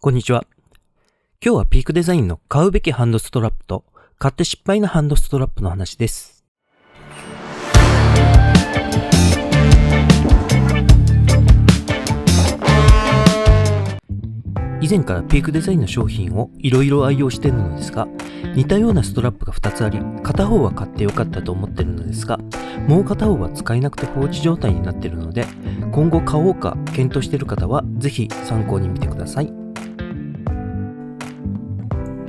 こんにちは。今日はピークデザインの買うべきハンドストラップと買って失敗なハンドストラップの話です。以前からピークデザインの商品をいろいろ愛用しているのですが、似たようなストラップが2つあり、片方は買ってよかったと思っているのですが、もう片方は使えなくて放置状態になっているので、今後買おうか検討している方はぜひ参考に見てください。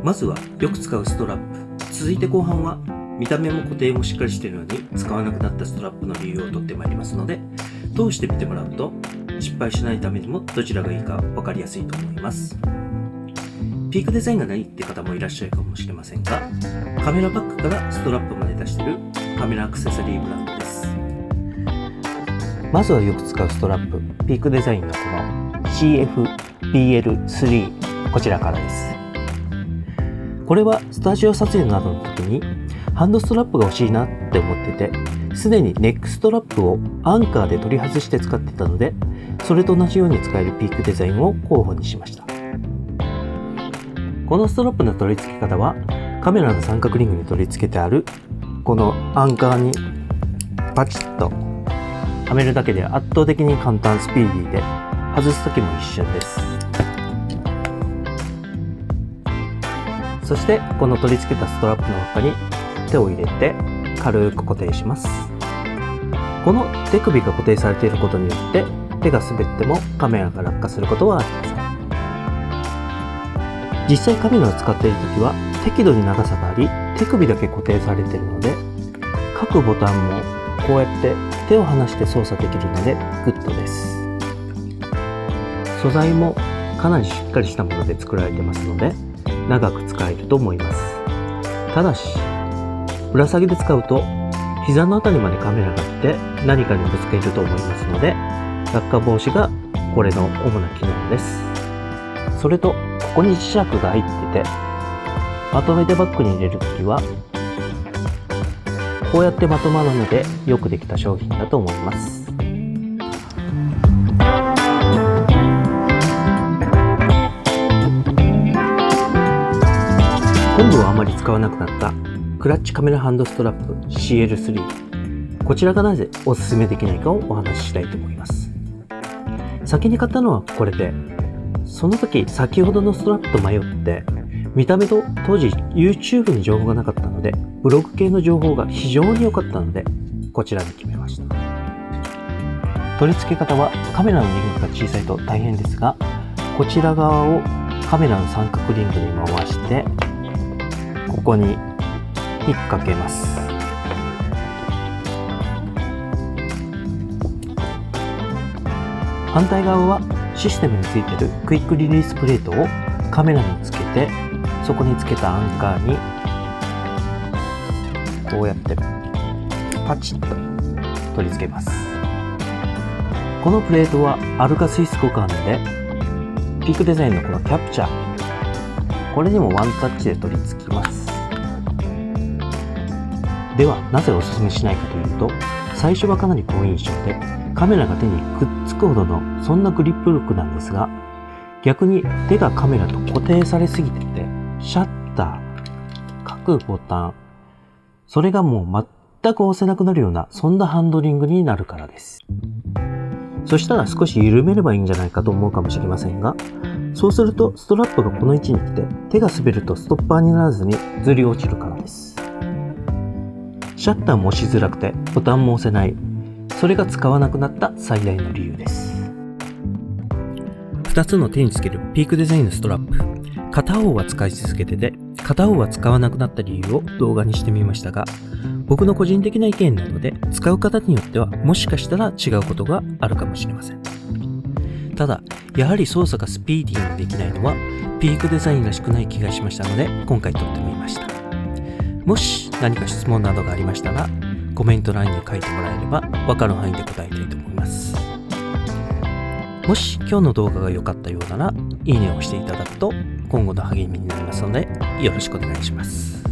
まずはよく使うストラップ、続いて後半は見た目も固定もしっかりしているのに使わなくなったストラップの理由を取ってまいりますので、通して見てもらうと失敗しないためにもどちらがいいか分かりやすいと思います。ピークデザインがないって方もいらっしゃるかもしれませんが、カメラバッグからストラップまで出しているカメラアクセサリーブランドです。まずはよく使うストラップ、ピークデザインのこの CF-BL3、 こちらからです。これはスタジオ撮影などの時にハンドストラップが欲しいなって思ってて、すでにネックストラップをアンカーで取り外して使ってたので、それと同じように使えるピークデザインを候補にしました。このストラップの取り付け方は、カメラの三角リングに取り付けてあるこのアンカーにパチッとはめるだけで圧倒的に簡単スピーディーで、外す時も一瞬です。そしてこの取り付けたストラップの中に手を入れて軽く固定します。この手首が固定されていることによって手が滑ってもカメラが落下することはありません。実際カメラを使っているときは適度に長さがあり、手首だけ固定されているので、各ボタンもこうやって手を離して操作できるのでグッドです。素材もかなりしっかりしたもので作られてますので長く使えると思います。ただしぶら下げで使うと膝のあたりまでカメラが来て何かにぶつけると思いますので、落下防止がこれの主な機能です。それとここに磁石が入ってて、まとめてバッグに入れるときはこうやってまとまるのでよくできた商品だと思います。今度はあまり使わなくなったクラッチカメラハンドストラップ CL3、 こちらがなぜおすすめできないかをお話ししたいと思います。先に買ったのはこれで、その時先ほどのストラップと迷って、見た目と当時 YouTube に情報がなかったのでブログ系の情報が非常に良かったのでこちらに決めました。取り付け方はカメラのリングが小さいと大変ですが、こちら側をカメラの三角リングに回してここに引っ掛けます。反対側はシステムについているクイックリリースプレートをカメラにつけて、そこにつけたアンカーにこうやってパチッと取り付けます。このプレートはアルカスイス互換で、ピークデザインのこのキャプチャー、これにもワンタッチで取り付きます。ではなぜおすすめしないかというと、最初はかなり好印象でカメラが手にくっつくほどのそんなグリップ力なんですが、逆に手がカメラと固定されすぎてて、シャッター、各ボタン、それがもう全く押せなくなるような、そんなハンドリングになるからです。そしたら少し緩めればいいんじゃないかと思うかもしれませんが、そうするとストラップがこの位置に来て手が滑るとストッパーにならずにずり落ちるからです。シャッターも押しづらくてボタンも押せない、それが使わなくなった最大の理由です。2つの手につけるピークデザインのストラップ、片方は使い続けてて片方は使わなくなった理由を動画にしてみましたが、僕の個人的な意見なので使う方によってはもしかしたら違うことがあるかもしれません。ただやはり操作がスピーディーにできないのはピークデザインらしくない気がしましたので今回撮ってみました。もし何か質問などがありましたらコメント欄に書いてもらえれば分かる範囲で答えたいと思います。もし今日の動画が良かったようならいいねをしていただくと今後の励みになりますのでよろしくお願いします。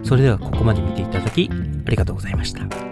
それではここまで見ていただきありがとうございました。